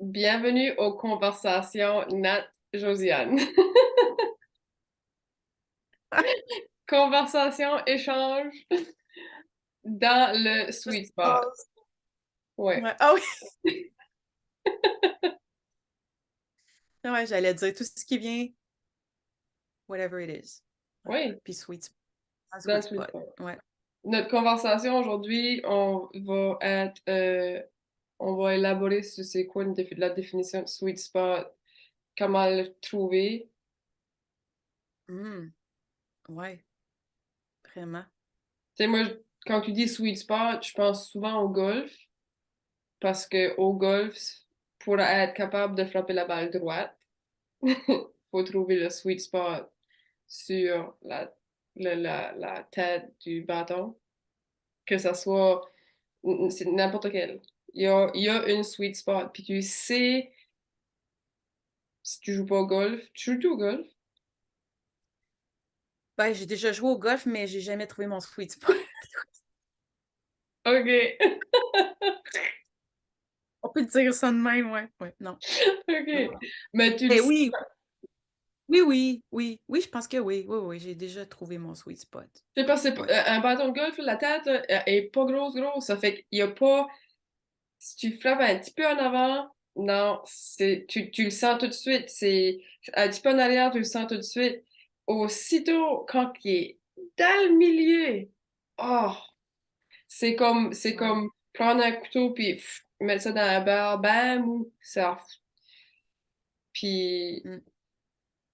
Bienvenue aux conversations Nat-Josiane. Conversation, échange dans le sweet spot. Espace. Ouais, Ouais. Ah oui! Ouais, j'allais dire tout ce qui vient, whatever it is. Ouais. oui, Puis sweet, un dans le sweet sweet spot. spot. Ouais. Notre conversation aujourd'hui, on va élaborer sur c'est quoi la définition de sweet spot, comment le trouver. Mm. Ouais, vraiment. Tu sais, moi, quand tu dis sweet spot, je pense souvent au golf, parce que au golf, pour être capable de frapper la balle droite, faut trouver le sweet spot sur la tête du bâton, que ça soit c'est n'importe quel. Il y a une sweet spot, puis tu sais, si tu joues pas au golf, tu joues au golf? Ben, j'ai déjà joué au golf, mais j'ai jamais trouvé mon sweet spot. Ok, On peut dire ça de même, ouais. Ouais, non. Non. ok. Mais tu le Mais sais. oui, oui, je pense que oui. Oui, oui, j'ai déjà trouvé mon sweet spot. C'est parce que Ouais. un bâton de golf, la tête là, est pas grosse. Ça fait qu'il y a pas. Si tu frappes un petit peu en avant, non, tu le sens tout de suite. C'est un petit peu en arrière, tu le sens tout de suite. Aussitôt, quand il est dans le milieu, oh, c'est Ouais. comme prendre un couteau puis mettre ça dans la barre, bam, ou ça. Puis Mm.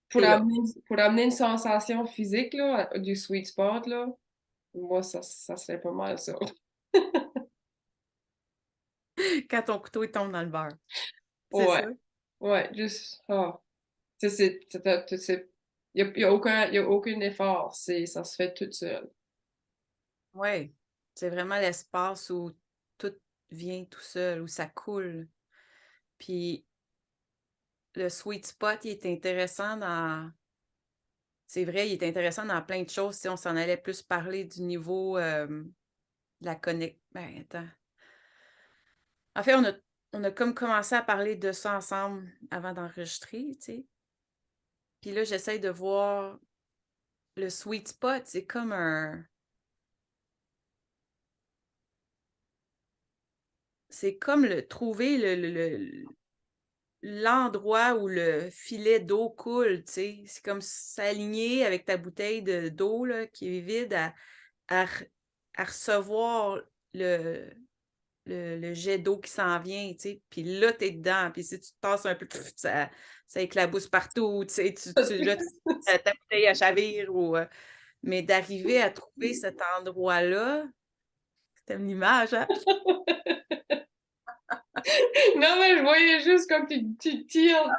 pour T'es là. amener, pour amener une sensation physique là, du sweet spot, là, moi, ça serait pas mal ça. Quand ton couteau il tombe dans le beurre. C'est Ouais, ça? ouais, juste, ah. Tu sais, y a aucun effort, ça se fait tout seul. Ouais. C'est vraiment l'espace où tout vient tout seul, où ça coule. Puis le sweet spot, il est intéressant dans c'est vrai, il est intéressant dans plein de choses. Si on s'en allait plus parler du niveau, de la connect ben, attends. En fait, on a comme commencé à parler de ça ensemble avant d'enregistrer, tu sais? Puis là, j'essaie de voir le sweet spot, c'est comme le trouver l'endroit où le filet d'eau coule, tu sais? C'est comme s'aligner avec ta bouteille d'eau, là, qui est vide à re à recevoir le le jet d'eau qui s'en vient, tu sais? Puis là, tu es dedans, puis si tu te tasses un peu, ça éclabousse partout, tu sais? Là, ta bouteille, elle chavire mais d'arriver à trouver cet endroit-là, tu aimes l'image, hein? Non, mais je voyais juste comme tu tires un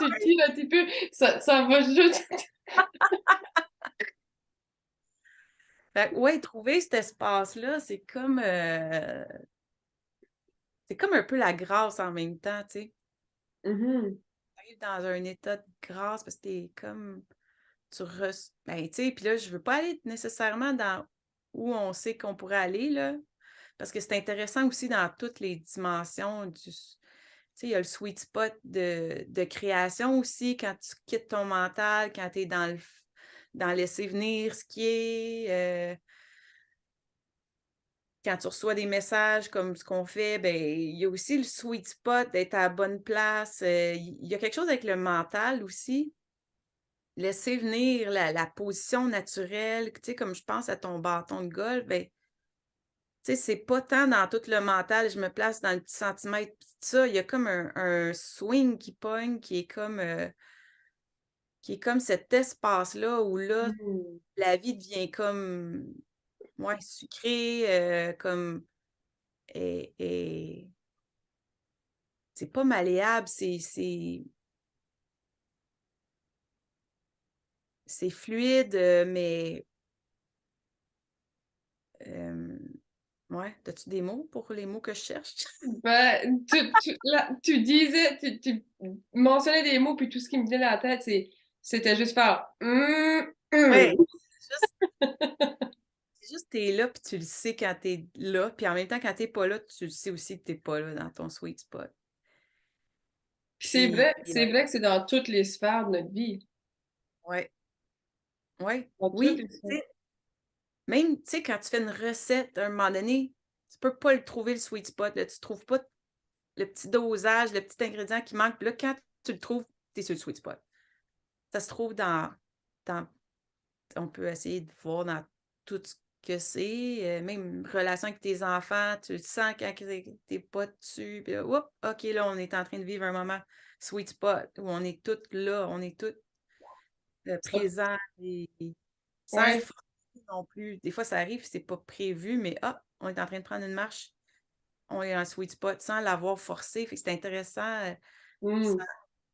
petit peu, ça va juste. Fait que ouais, trouver cet espace-là, c'est comme un peu la grâce en même temps, tu sais? Mhm. Tu arrives dans un état de grâce parce que tu comme ben, tu sais, puis là, je veux pas aller nécessairement dans où on sait qu'on pourrait aller, là, parce que c'est intéressant aussi dans toutes les dimensions tu sais, il y a le sweet spot de création aussi, quand tu quittes ton mental, quand tu es dans laisser venir ce qui est, quand tu reçois des messages comme ce qu'on fait, ben, il y a aussi le sweet spot d'être à la bonne place, il y a quelque chose avec le mental aussi. Laisser venir la position naturelle, tu sais, comme je pense à ton bâton de golf, ben, tu sais, c'est pas tant dans tout le mental, je me place dans le petit centimètre, pis tout ça, il y a comme un swing qui pogne, qui est comme cet espace-là où là, Mhm. la vie devient comme, ouais, sucrée, comme et c'est pas malléable, c'est fluide, mais hem, ouais, as-tu des mots pour les mots que je cherche? Ben, là, tu disais, tu mentionnais des mots, puis tout ce qui me venait à la tête, c'était juste faire Ouais, c'est juste tu es là, puis tu le sais quand tu es là, puis en même temps, quand tu es pas là, tu le sais aussi que tu es pas là dans ton sweet spot. Puis Puis, c'est vrai que c'est dans toutes les sphères de notre vie. ouais, ouais, Dans toutes oui, les sphères. tu sais, même, tu sais, quand tu fais une recette, à un moment donné, tu peux pas le trouver le sweet spot, là, tu trouves pas le petit dosage, le petit ingrédient qui manque, puis là, quand tu le trouves, tu es sur le sweet spot. Ça se trouve dans on peut essayer de voir dans tout ce que c'est, même relation avec tes enfants, tu le sens quand tu pas dessus, puis là, oups, OK, là, on est en train de vivre un moment sweet spot où on est toutes là, on est toutes, Ça- présents et sans être Ouais. forcés non plus. Des fois, ça arrive, c'est pas prévu, mais ah, on est en train de prendre une marche, on est en sweet spot sans l'avoir forcé, fait que c'est intéressant, sans, Hmm.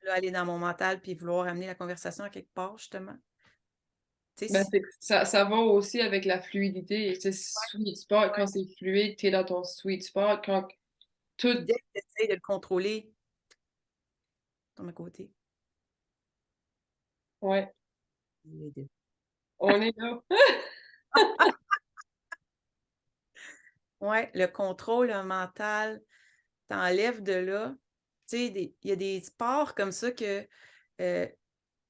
là, aller dans mon mental puis vouloir amener la conversation à quelque part, justement. Tu sais, Ben, si ça va aussi avec la fluidité. Tu sais, sweet spot, ouais, quand c'est fluide, t'es dans ton sweet spot. Quand tout. puis dès que tu essaies de le contrôler, ton à côté. Ouais, Les 2. on est là. Ouais, le contrôle, mental, t'enlèves de là. Tu sais, il y a des sports comme ça que, heu,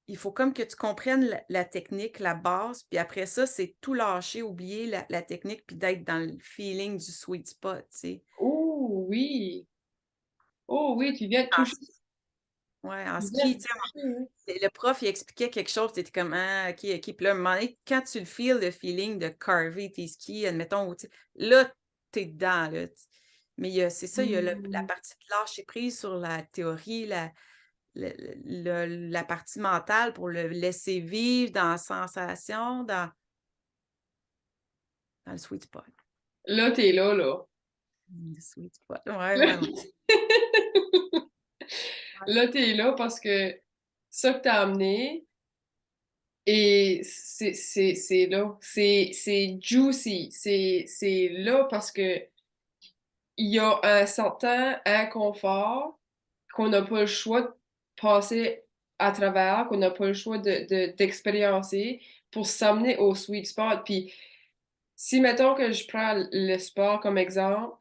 il faut comme que tu comprennes la technique, la base, puis après ça, c'est tout lâcher, oublier la technique, puis d'être dans le feeling du sweet spot, tu sais. Oh oui! Oh oui, tu viens de En toucher. ski ouais, en Tu viens ski, de tu toucher, hein. sais, le prof, il expliquait quelque chose, tu étais comme: «Ah, OK, OK», puis là, à un moment donné, quand tu le feels, le feeling de carver tes skis, admettons, ou tu sais, là, tu es dedans, là, mais c'est ça, il y a la Hmm. partie de lâcher prise sur la théorie, la partie mentale pour le laisser vivre dans la sensation, dans le sweet spot. Là, t'es là, là. Le sweet spot. Ouais, ouais, ouais. Ouais. Là, t'es là parce que ça que t'as amené, et c'est là. C'est juicy. C'est là parce que il y a un certain inconfort qu'on n'a pas le choix de passer à travers, qu'on n'a pas le choix d'expériencer pour s'amener au sweet spot. Puis si, mettons que je prends le sport comme exemple,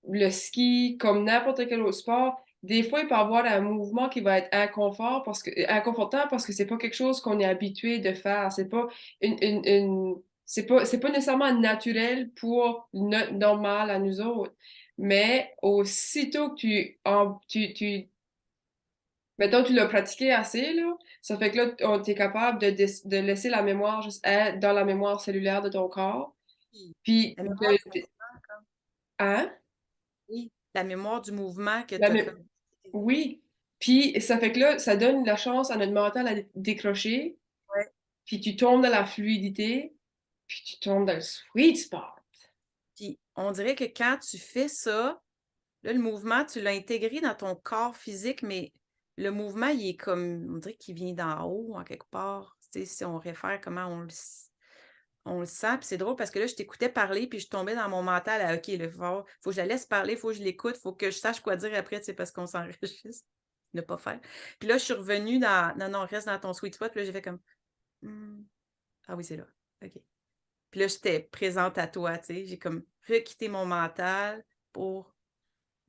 le ski, comme n'importe quel autre sport, des fois, il peut y avoir un mouvement qui va être inconfortable parce que c'est pas quelque chose qu'on est habitué de faire. C'est pas c'est pas nécessairement naturel pour notre normal à nous autres. Mais aussitôt que mettons, tu l'as pratiqué assez, là, ça fait que là, tu es capable de laisser la mémoire juste être dans la mémoire cellulaire de ton corps. Puis, Puis la mémoire du mouvement, comme hein? oui, la mémoire du mouvement que La tu as mé- comme Oui. Puis ça fait que là, ça donne la chance à notre mental à décrocher, ouais, puis tu tombes dans la fluidité, puis tu tombes dans le sweet spot. puis on dirait que quand tu fais ça, là, le mouvement, tu l'as intégré dans ton corps physique, mais le mouvement, il est comme on dirait qu'il vient d'en haut, en quelque part. Tu sais, si on réfère comment on le sent, puis c'est drôle parce que là, je t'écoutais parler, puis je tombais dans mon mental à OK, là, faut que je la laisse parler, faut que je l'écoute, faut que je sache quoi dire après, tu sais, parce qu'on s'enregistre. Ne pas faire. Puis là, je suis revenue dans non, non, reste dans ton sweet spot, puis là, j'ai fait comme «Mmh, ah oui, c'est là. OK». Puis là, j'étais présente à toi, tu sais, j'ai comme requitté mon mental pour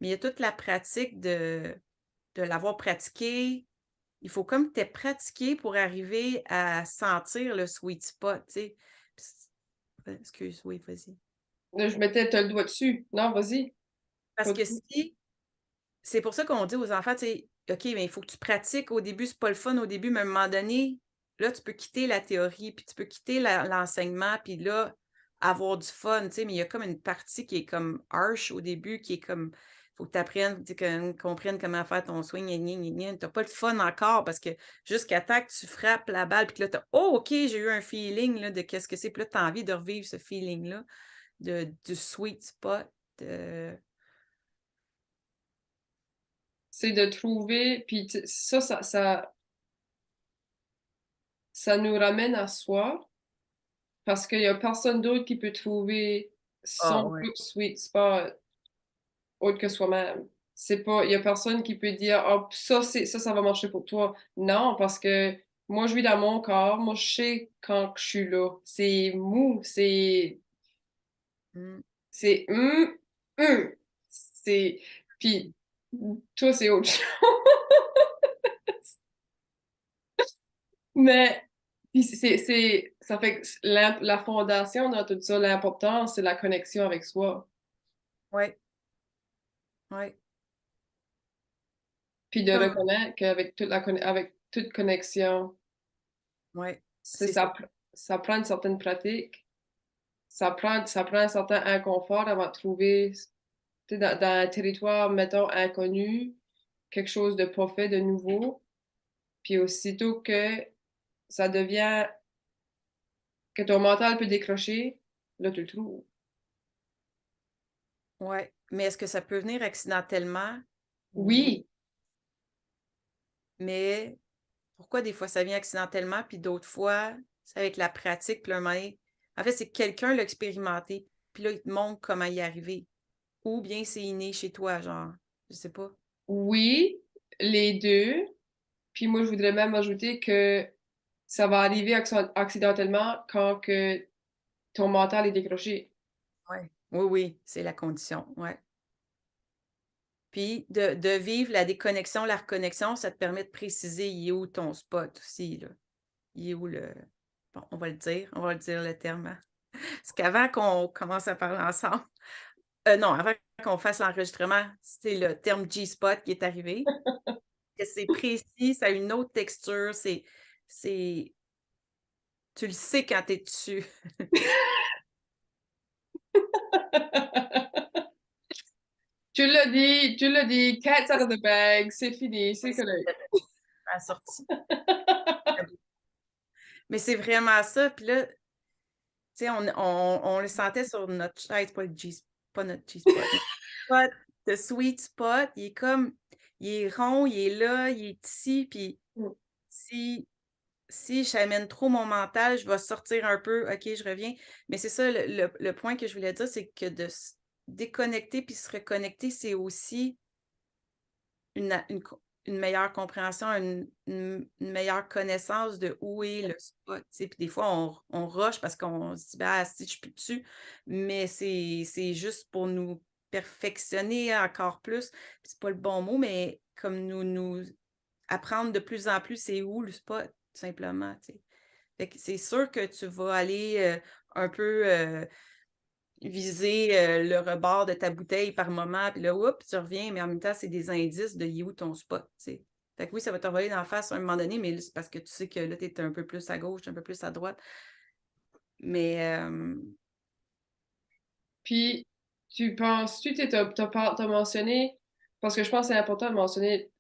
mais il y a toute la pratique de l'avoir pratiqué. Il faut comme tu aies pratiqué pour arriver à sentir le sweet spot, tu sais. Puis excuse, oui, vas-y. Là, je mettais, t'as le doigt dessus. Non, vas-y. Parce que Continue. si c'est pour ça qu'on dit aux enfants, tu sais: «OK, mais il faut que tu pratiques au début, c'est pas le fun au début, mais à un moment donné, là, tu peux quitter la théorie, puis tu peux quitter l'enseignement, puis là, avoir du fun», tu sais? Mais il y a comme une partie qui est comme harsh au début, qui est comme faut que tu apprennes, tu sais, comprennes comment faire ton swing, gna gna gna gna. Tu pas le fun encore parce que jusqu'à temps que tu frappes la balle, puis que là, tu «Oh OK, j'ai eu un feeling là de qu'est-ce que c'est», puis là, tu as envie de revivre ce feeling-là du sweet spot, C'est de trouver, puis ça nous ramène à soi, parce qu'il y a personne d'autre qui peut trouver ah son ouais. propre sweet spot autre que soi-même. C'est pas, il y a personne qui peut dire, oh, ça va marcher pour toi. Non, parce que moi, je vis dans mon corps, moi, je sais quand que je suis là. C'est mou, Mmh. c'est, c'est, puis, Toi, c'est autre chose. Mais puis ça fait que la fondation dans tout ça, l'important, c'est la connexion avec soi. Ouais, ouais. Puis de Comme, reconnaître qu'avec avec toute connexion, ouais, c'est c'est ça. ça, ça prend une certaine pratique, ça prend un certain inconfort avant de trouver, tu sais, dans un territoire, mettons, inconnu, quelque chose de pas fait, de nouveau. Puis aussitôt que ça devient, que ton mental peut décrocher, là, tu le trouves. Ouais. Mais est-ce que ça peut venir accidentellement? Oui. Oui, Mais pourquoi des fois ça vient accidentellement, puis d'autres fois, c'est avec la pratique, puis un moment donné- En fait, c'est que quelqu'un l'a expérimenté, puis là, il te montre comment y arriver. Ou bien c'est inné chez toi, genre. Je sais pas. oui, les deux. Puis moi, je voudrais même ajouter que ça va arriver accidentellement quand que ton mental est décroché. Ouais. Oui, oui, c'est la condition. Ouais. Puis de vivre la déconnexion, la reconnexion, ça te permet de préciser il est où ton spot aussi, là. Il est où le. Bon, on va le dire le terme. Hein. Parce qu'avant qu'on commence à parler ensemble, non, avant qu'on fasse l'enregistrement, c'est le terme G-spot qui est arrivé. Que c'est précis, ça a une autre texture, c'est, tu le sais quand t'es dessus. Tu l'as dit, cats out of the bag, c'est fini, Oui, c'est c'est correct. la sortie. Mais c'est vraiment ça. Puis là, tu sais, on le sentait sur notre chaise, pas notre G-spot, notre spot, le sweet spot, il est comme, il est rond, il est là, il est ici, puis si si j'amène trop mon mental, je vais sortir un peu, OK, je reviens. Mais c'est ça le point que je voulais dire, c'est que de se déconnecter puis se reconnecter, c'est aussi une meilleure compréhension, une meilleure connaissance de où est le spot, tu sais. Puis des fois, on rush parce qu'on se dit: «Bah, si je suis plus dessus», mais c'est juste pour nous perfectionner encore plus. Puis c'est pas le bon mot, mais comme nous apprendre de plus en plus c'est où le spot, tout simplement, tu sais. Fait que c'est sûr que tu vas aller, un peu, viser, le rebord de ta bouteille par moment, puis là, oups, tu reviens, mais en même temps, c'est des indices de il est où ton spot, tu sais. Fait que oui, ça va te revoler d'en face à un moment donné, mais là, c'est parce que tu sais que là, tu es un peu plus à gauche, un peu plus à droite. Mais, Puis, t'as mentionné, parce que je pense que c'est important de mentionner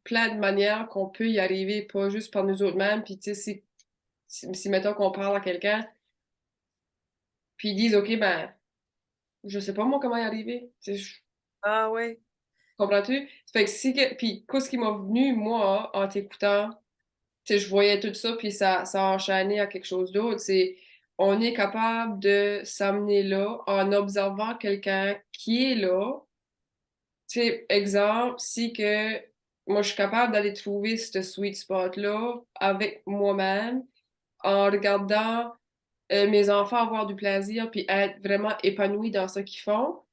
plein de manières qu'on peut y arriver, pas juste par nous autres mêmes. Puis, tu sais, si mettons qu'on parle à quelqu'un, puis ils disent, OK, ben, je sais pas moi comment y arriver. Tu sais, ah ouais, comprends-tu? Fait que puis, qu'est-ce qui m'a venu, moi, en t'écoutant, tu sais, je voyais tout ça, puis ça a enchaîné à quelque chose d'autre. C'est, on est capable de s'amener là en observant quelqu'un qui est là. Tu sais, exemple, si que moi, je suis capable d'aller trouver ce sweet spot-là avec moi-même en regardant mes enfants avoir du plaisir puis être vraiment épanouis dans ce qu'ils font,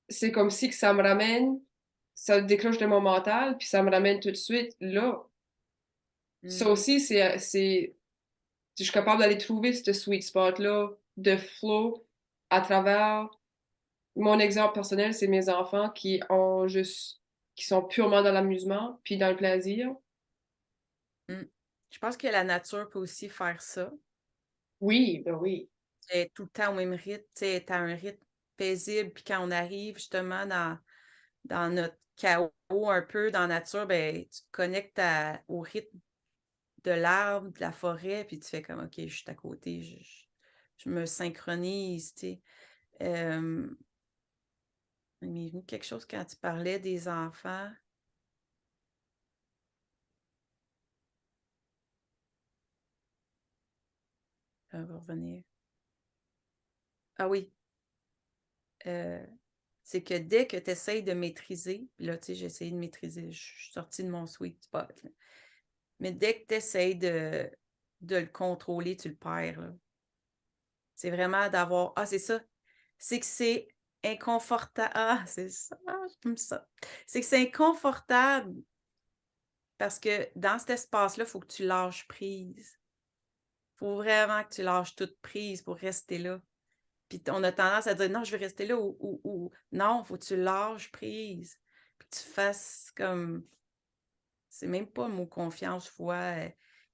c'est comme si que ça me ramène, ça décroche de mon mental, puis ça me ramène tout de suite là. Ça mmh, aussi, je suis capable d'aller trouver ce sweet spot-là de flow à travers mon exemple personnel, c'est mes enfants qui sont purement dans l'amusement puis dans le plaisir. mmh. Je pense que la nature peut aussi faire ça. Oui, ben oui. Être tout le temps au même rythme, tu sais, être à un rythme paisible, puis quand on arrive justement dans notre chaos un peu dans la nature, ben, tu te connectes au rythme de l'arbre, de la forêt, puis tu fais comme: «OK, je suis à côté, je me synchronise», tu sais. Il m'est venu quelque chose quand tu parlais des enfants. Ça va revenir. Ah oui, heu, c'est que dès que tu essayes de maîtriser, puis là, tu sais, j'ai essayé de maîtriser, je suis sortie de mon sweet spot, là. Mais dès que tu essayes de le contrôler, tu le perds, là. C'est vraiment d'avoir ah, c'est ça, c'est que c'est inconfortable. Ah, c'est ça, j'aime ça. C'est que c'est inconfortable parce que dans cet espace-là, il faut que tu lâches prise. Faut vraiment que tu lâches toute prise pour rester là. Puis on a tendance à dire: «Non, je vais rester là» ou non, faut que tu lâches prise. Puis tu fasses comme c'est même pas le mot confiance, foi,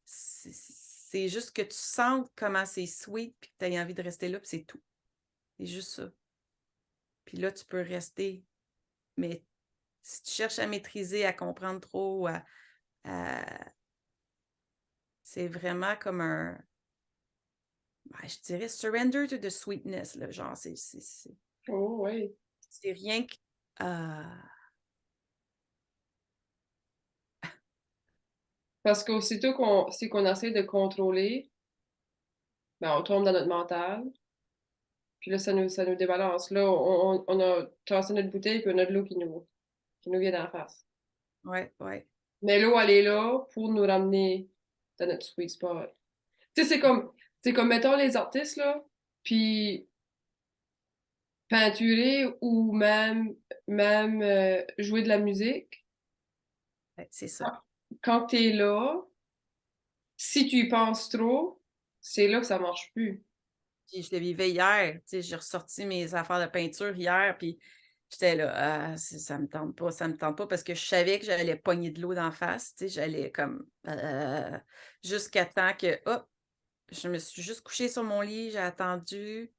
c'est juste que tu sentes comment c'est sweet puis que tu aies envie de rester là, puis c'est tout. C'est juste ça. Puis là, tu peux rester. Mais si tu cherches à maîtriser, à comprendre trop, à c'est vraiment comme un je dirais surrender to the sweetness, là, genre, Oh, oui. c'est rien que ah, Parce qu'aussitôt qu'on essaie de contrôler, ben, on tombe dans notre mental. Puis là, ça nous débalance. Là, on a tassé notre bouteille, puis on a de l'eau qui nous vient d'en face. ouais, ouais. Mais l'eau, elle est là pour nous ramener dans notre sweet spot. Tu sais, c'est comme, mettons, les artistes, là, puis peinturer ou même jouer de la musique. Ouais, c'est ça. Quand t'es là, si tu y penses trop, c'est là que ça marche plus. Puis je le vivais hier, tu sais, j'ai ressorti mes affaires de peinture hier, puis j'étais là: «Ah, ça me tente pas, ça me tente pas» parce que je savais que j'allais pogner de l'eau d'en face, tu sais, j'allais comme, jusqu'à temps que, hop, je me suis juste couchée sur mon lit, j'ai attendu,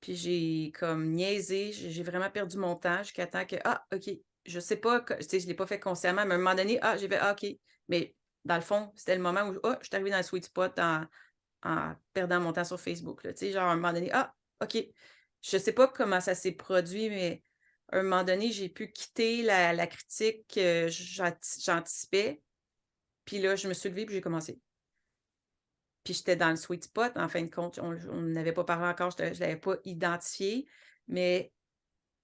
puis j'ai comme niaisé, j'ai vraiment perdu mon temps jusqu'à temps que, OK, je sais pas que tu sais, je l'ai pas fait consciemment, mais à un moment donné, j'ai fait: «Ah, OK». Mais dans le fond, c'était le moment où, je suis arrivée dans le sweet spot en perdant mon temps sur Facebook, là, tu sais, genre, à un moment donné, OK. Je sais pas comment ça s'est produit, mais à un moment donné, j'ai pu quitter la critique que j'anticipais, puis là, je me suis levée, puis j'ai commencé. Puis j'étais dans le sweet spot, en fin de compte, on n'avait pas parlé encore, je l'avais pas identifié, mais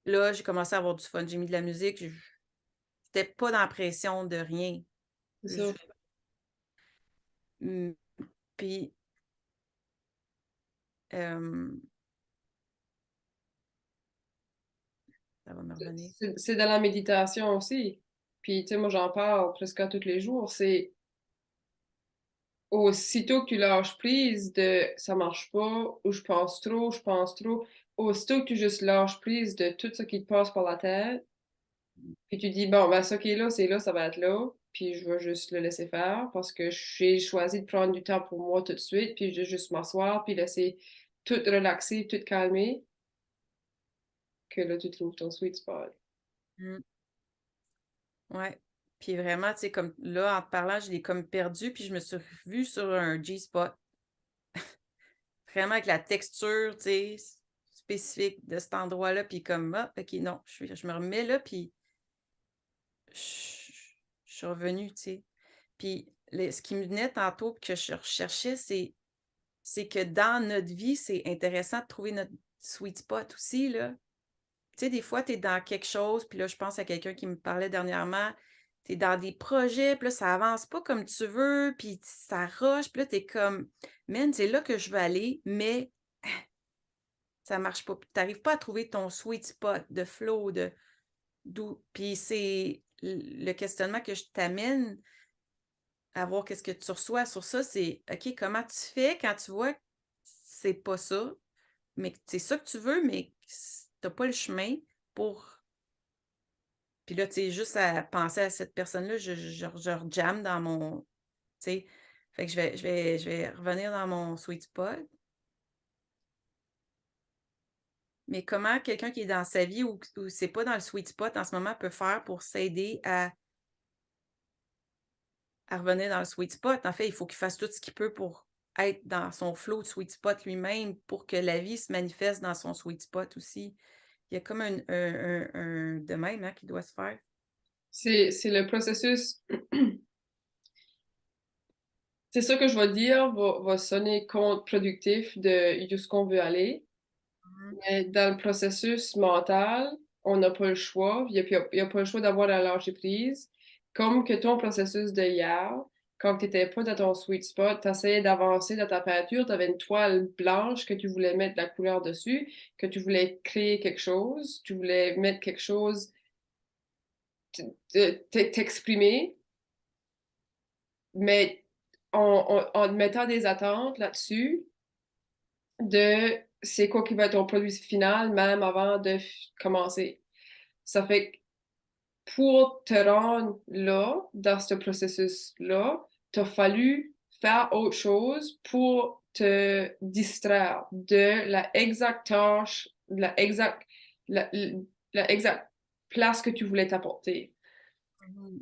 là, j'ai commencé à avoir du fun. J'ai mis de la musique, j'étais pas dans la pression de rien. C'est Je ça. mmh, puis, hem, ça va me revenir. C'est dans la méditation aussi. Puis, tu sais, moi, j'en parle presque à tous les jours. C'est aussitôt que tu lâches prise de ça marche pas, ou je pense trop, aussitôt que tu juste lâches prise de tout ce qui te passe par la tête, puis tu dis, bon, ben, ce qui est là, c'est là, ça va être là, puis je vais juste le laisser faire parce que j'ai choisi de prendre du temps pour moi tout de suite, puis je vais juste m'asseoir, puis laisser tout relaxer, tout calmer, que là, tu trouves ton sweet spot. Mmh, ouais. Puis vraiment, tu sais, comme là, en te parlant, je l'ai comme perdu, puis je me suis revue sur un G-spot. Vraiment avec la texture, tu sais, spécifique de cet endroit-là, puis comme: OK, non, je me remets là, puis je je suis revenue, tu sais. Puis ce qui me venait tantôt, puis que je recherchais, c'est que dans notre vie, c'est intéressant de trouver notre sweet spot aussi, là. Tu sais, des fois, tu es dans quelque chose, puis là, je pense à quelqu'un qui me parlait dernièrement, tu es dans des projets, puis là, ça avance pas comme tu veux, puis ça roche, puis là, tu es comme: «Man, c'est là que je veux aller, mais ça marche pas». Puis tu arrives pas à trouver ton sweet spot de flow, de d'où puis c'est le questionnement que je t'amène à voir qu'est-ce que tu reçois sur ça, c'est: OK, comment tu fais quand tu vois que c'est pas ça, mais que c'est ça que tu veux, mais que tu pas le chemin pour puis là, tu sais, juste à penser à cette personne-là, je rejamme dans mon tu sais? Fait que je vais revenir dans mon sweet spot. Mais comment quelqu'un qui est dans sa vie où c'est pas dans le sweet spot en ce moment peut faire pour s'aider à revenir dans le sweet spot? En fait, il faut qu'il fasse tout ce qu'il peut pour être dans son flow de sweet spot lui-même pour que la vie se manifeste dans son sweet spot aussi. Il y a comme un de même, hein, qui doit se faire. C'est le processus. C'est ça que je vais dire va sonner contre-productif de ce qu'on veut aller. Mmh. Mais dans le processus mental, on n'a pas le choix. Il y a pas le choix d'avoir la lâcher prise. Comme que ton processus de hier, quand tu n'étais pas dans ton sweet spot, tu essayais d'avancer dans ta peinture, tu avais une toile blanche que tu voulais mettre de la couleur dessus, que tu voulais créer quelque chose, tu voulais mettre quelque chose, t'exprimer, mais en mettant des attentes là-dessus de c'est quoi qui va être ton produit final, même avant de commencer. Ça fait que pour te rendre là, dans ce processus-là, t'as fallu faire autre chose pour te distraire de la exacte tâche, la, la exacte place que tu voulais t'apporter. Mhm.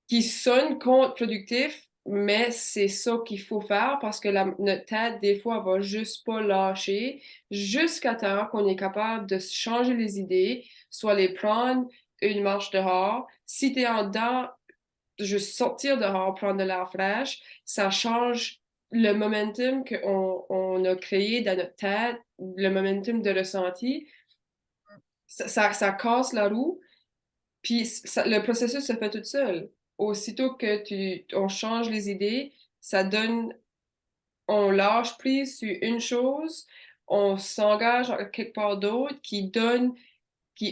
Qui sonne contre-productif, mais c'est ça qu'il faut faire parce que notre tête, des fois, elle va juste pas lâcher jusqu'à temps qu'on est capable de changer les idées, soit les prendre une marche dehors. Si tu es en dedans, juste sortir dehors, prendre de l'air fraîche, ça change le momentum qu'on a créé dans notre tête, le momentum de ressenti. Ça casse la roue, puis le processus se fait tout seul. Aussitôt que on change les idées, ça donne, on lâche prise sur une chose, on s'engage à quelque part d'autre qui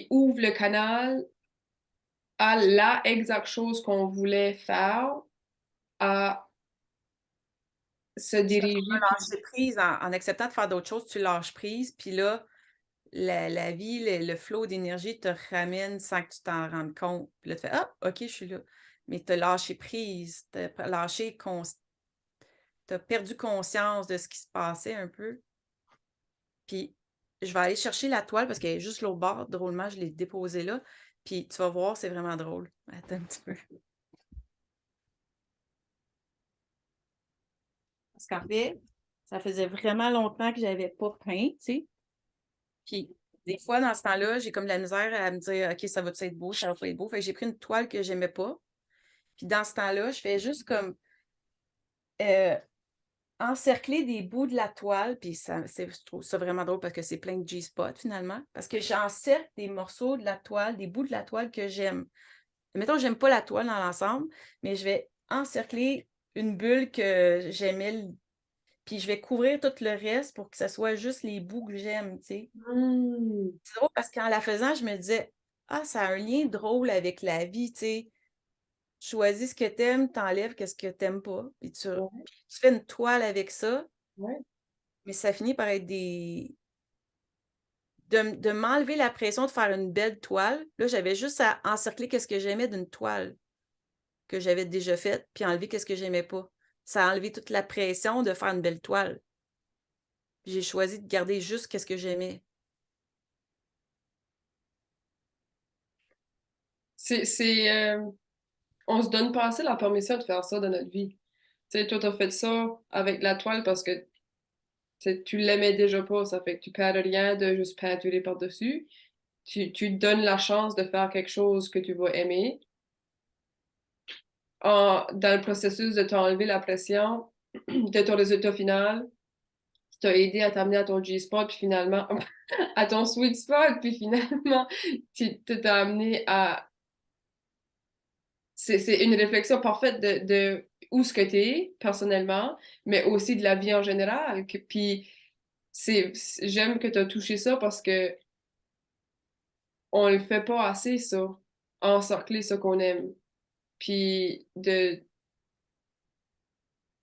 ouvre le canal à la exacte chose qu'on voulait faire, à se Ça, tu diriger. vas lâcher prise en acceptant de faire d'autres choses, tu lâches prise, puis là, la vie, le flow d'énergie te ramène sans que tu t'en rendes compte. Puis là, tu fais: «Ah, OK, je suis là». Mais tu as lâché prise, tu as lâché cons tu as perdu conscience de ce qui se passait un peu. Puis je vais aller chercher la toile parce qu'elle est juste l'autre bord. Drôlement, je l'ai déposée là. Puis tu vas voir, c'est vraiment drôle. Attends un petit peu. Parce qu'en fait, ça faisait vraiment longtemps que j'avais pas peint, tu sais. Puis des fois, dans ce temps-là, j'ai comme de la misère à me dire: «OK, ça va-tu être beau? Ça va pas être beau?» Fait que j'ai pris une toile que j'aimais pas. Puis dans ce temps-là, je fais juste comme, heu, encercler des bouts de la toile, puis je trouve ça vraiment drôle parce que c'est plein de G-spots finalement. Parce que j'encercle des morceaux de la toile, des bouts de la toile que j'aime. Mettons, j'aime pas la toile dans l'ensemble, mais je vais encercler une bulle que j'aimais, puis je vais couvrir tout le reste pour que ça soit juste les bouts que j'aime, tu sais. Hmm, C'est drôle parce qu'en la faisant, je me disais: «Ah, ça a un lien drôle avec la vie», tu sais. Choisis ce que t'aimes, t'enlèves qu'est-ce que t'aimes pas, puis ouais, tu fais une toile avec ça, ouais. mais ça finit par être des de m'enlever la pression de faire une belle toile. Là, j'avais juste à encercler qu'est-ce que j'aimais d'une toile que j'avais déjà faite, puis enlever qu'est-ce que j'aimais pas. Ça a enlevé toute la pression de faire une belle toile. Puis j'ai choisi de garder juste qu'est-ce que j'aimais. On se donne pas assez la permission de faire ça dans notre vie. Tu sais, toi, t'as fait ça avec la toile parce que tu l'aimais déjà pas, ça fait que tu perds rien de juste peinturer par-dessus. Tu te donnes la chance de faire quelque chose que tu vas aimer. Dans le processus de t'enlever la pression de ton résultat final, qui t'a aidé à t'amener à ton G-spot, puis finalement, à ton sweet spot, puis finalement, tu t'as amené à... C'est une réflexion parfaite de où ce que t'es, personnellement, mais aussi de la vie en général. Puis j'aime que t'as touché ça parce que on le fait pas assez, ça. Encercler ce qu'on aime. Puis de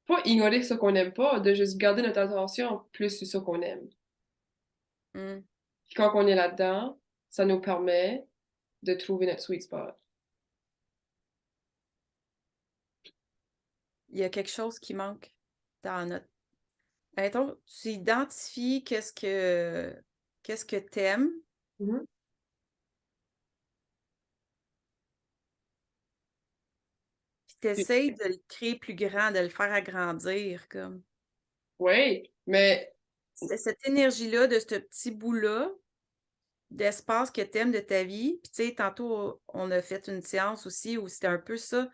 pas ignorer ce qu'on aime pas, de juste garder notre attention plus sur ce qu'on aime. Mmh. Puis quand on est là-dedans, ça nous permet de trouver notre sweet spot. Il y a quelque chose qui manque dans notre mettons, tu identifies qu'est-ce que t'aimes, Mhm. puis tu de le créer plus grand, de le faire agrandir comme. Oui, mais C'est cette énergie-là de ce petit bout-là d'espace que tu aimes de ta vie. Puis, tu sais, tantôt, on a fait une séance aussi où c'était un peu ça.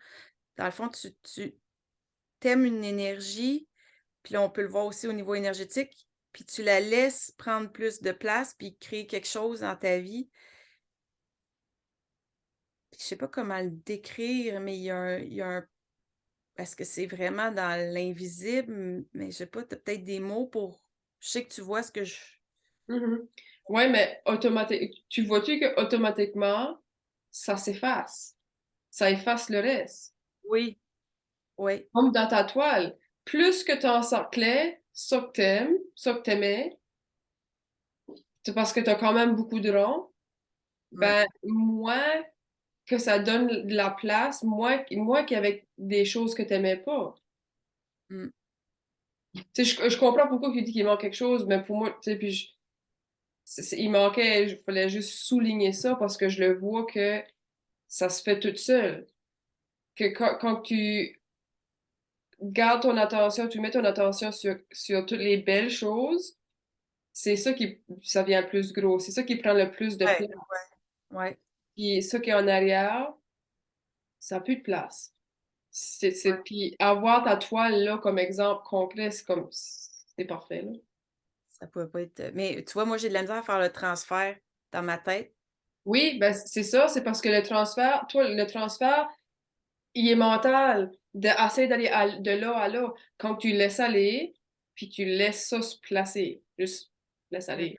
Dans le fond, tu aimes une énergie, puis là, on peut le voir aussi au niveau énergétique, puis tu la laisses prendre plus de place, puis créer quelque chose dans ta vie. Je sais pas comment le décrire, mais il y a un parce que c'est vraiment dans l'invisible, mais je sais pas, tu as peut-être des mots pour je sais que tu vois ce que je Mhm. Ouais, mais tu vois-tu que automatiquement, ça s'efface. Ça efface le reste. oui, oui, Comme dans ta toile. Plus que tu encerclais ça que t'aimes, ça que t'aimais, c'est parce que tu as quand même beaucoup de ronds, ouais, ben, moins que ça donne de la place, moins qu'avec des choses que t'aimais pas. mmh, Tu sais, je comprends pourquoi tu dis qu'il manque quelque chose, mais pour moi, tu sais, il manquait, il fallait juste souligner ça parce que je le vois que ça se fait tout seul. Que quand tu gardes ton attention, tu mets ton attention sur toutes les belles choses, ça vient plus gros. C'est ça qui prend le plus de ouais, place. ouais, Puis ça qui est en arrière, ça n'a plus de place. ouais. Puis avoir ta toile là comme exemple concret, c'est parfait, là. Ça pourrait pas être, mais tu vois, moi, j'ai de la misère à faire le transfert dans ma tête. Oui, ben c'est ça, c'est parce que le transfert, il est mental. Essayer d'aller de là à là. Quand tu laisses aller, puis tu laisses ça se placer. Juste laisse Mmh, aller.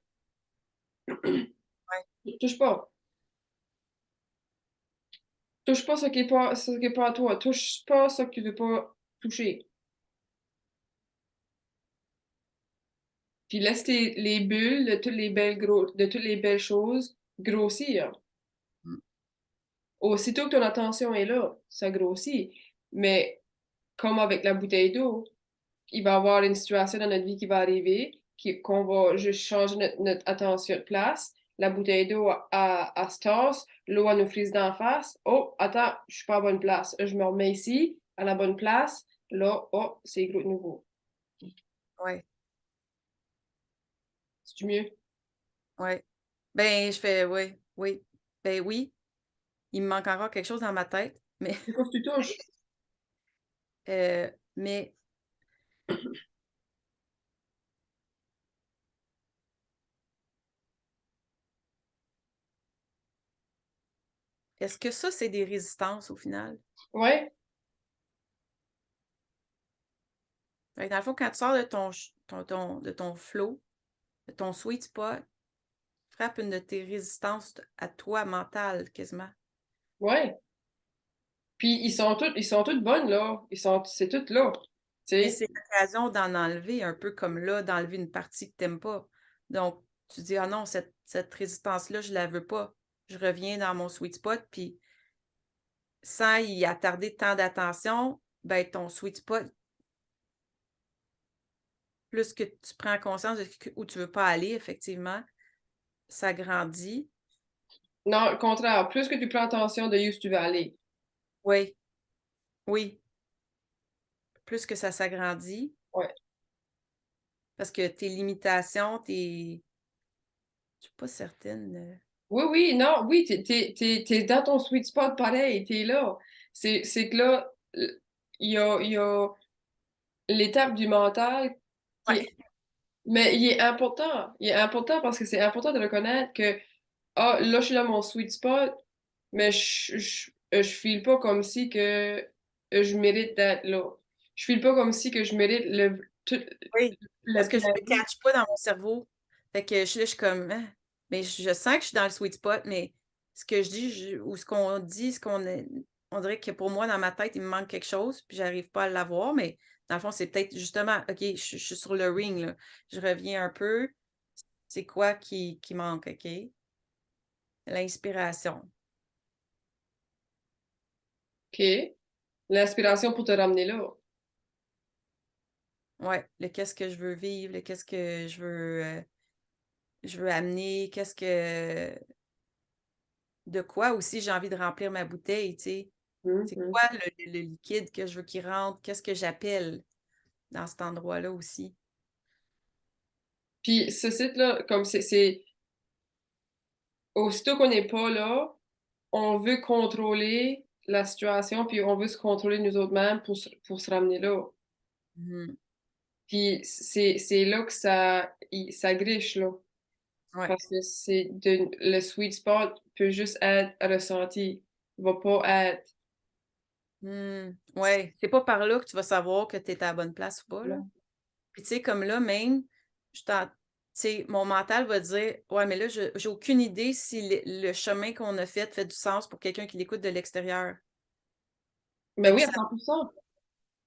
ouais, Touche pas. Touche pas ce qui est pas à toi. Touche pas ce que tu veux pas toucher. Puis laisse les bulles de toutes les belles choses grossir. mmh, Aussitôt que ton attention est là, ça grossit. Mais comme avec la bouteille d'eau, il va y avoir une situation dans notre vie qui va arriver, qu'on va juste changer notre attention de place. La bouteille d'eau à se tasse, l'eau elle nous frise d'en face. Oh, attends, je suis pas à la bonne place. Je me remets ici, à la bonne place. Là, oh, c'est gros de nouveau. ouais, C'est mieux? ouais. Ben, je fais oui, oui. Ben oui, il me manque encore quelque chose dans ma tête, mais C'est quoi que tu touches? mais est-ce que ça, c'est des résistances au final? Ouais, Fait que dans le fond, quand tu sors de ton flow, de ton sweet spot, frappe une de tes résistances à toi mentales quasiment. ouais. Puis ils sont toutes bonnes, là. C'est tout là. Tu Mais sais. c'est l'occasion d'en enlever un peu comme là, d'enlever une partie que t'aimes pas. Donc, tu dis: «Ah non, cette résistance-là, je la veux pas. Je reviens dans mon sweet spot», puis sans y attarder tant d'attention, ben, ton sweet spot, plus que tu prends conscience de où tu veux pas aller effectivement, ça grandit. Non, au contraire, plus que tu prends attention de où tu veux aller. Oui, oui, plus que ça s'agrandit Ouais. parce que tes limitations, je suis pas certaine, Oui, oui, non, oui, t'es dans ton sweet spot pareil, t'es là. C'est que là, il y a l'étape du mental qui est, ouais, mais il est important. Il est important parce que c'est important de reconnaître que, ah, là, je suis dans mon sweet spot, mais je file pas comme si que je mérite d'être là. Je file pas comme si que je mérite oui, le parce que je plein le vie. catch pas dans mon cerveau. Fait que je suis là, je suis comme: «Hein?» mais je sens que je suis dans le sweet spot, mais ce que je dis, ou ce qu'on dit, on dirait que pour moi, dans ma tête, il me manque quelque chose, puis j'arrive pas à l'avoir, mais dans le fond, c'est peut-être justement: «OK, je suis sur le ring, là, je reviens un peu, c'est quoi qui manque?» OK? L'inspiration. OK? L'inspiration pour te ramener là. Ouais, le qu'est-ce que je veux vivre, le qu'est-ce que je veux amener, de quoi aussi j'ai envie de remplir ma bouteille, tu sais? C'est Mhm. quoi le liquide que je veux qu'il rentre? Qu'est-ce que j'appelle dans cet endroit-là aussi? Puis ce site-là, comme c'est aussitôt qu'on n'est pas là, on veut contrôler la situation, puis on veut se contrôler nous autres mêmes pour se ramener là. Mmh. Puis c'est là que ça griche, là. Ouais, Parce que le sweet spot peut juste être ressenti. Il va pas être Ouais, c'est pas par là que tu vas savoir que tu es à la bonne place ou pas, là. Non. Puis tu sais, comme là même, je t'en tu sais, mon mental va dire: «Ouais, mais là, je j'ai aucune idée si le chemin qu'on a fait du sens pour quelqu'un qui l'écoute de l'extérieur». Ben Puis oui, à ça 100%.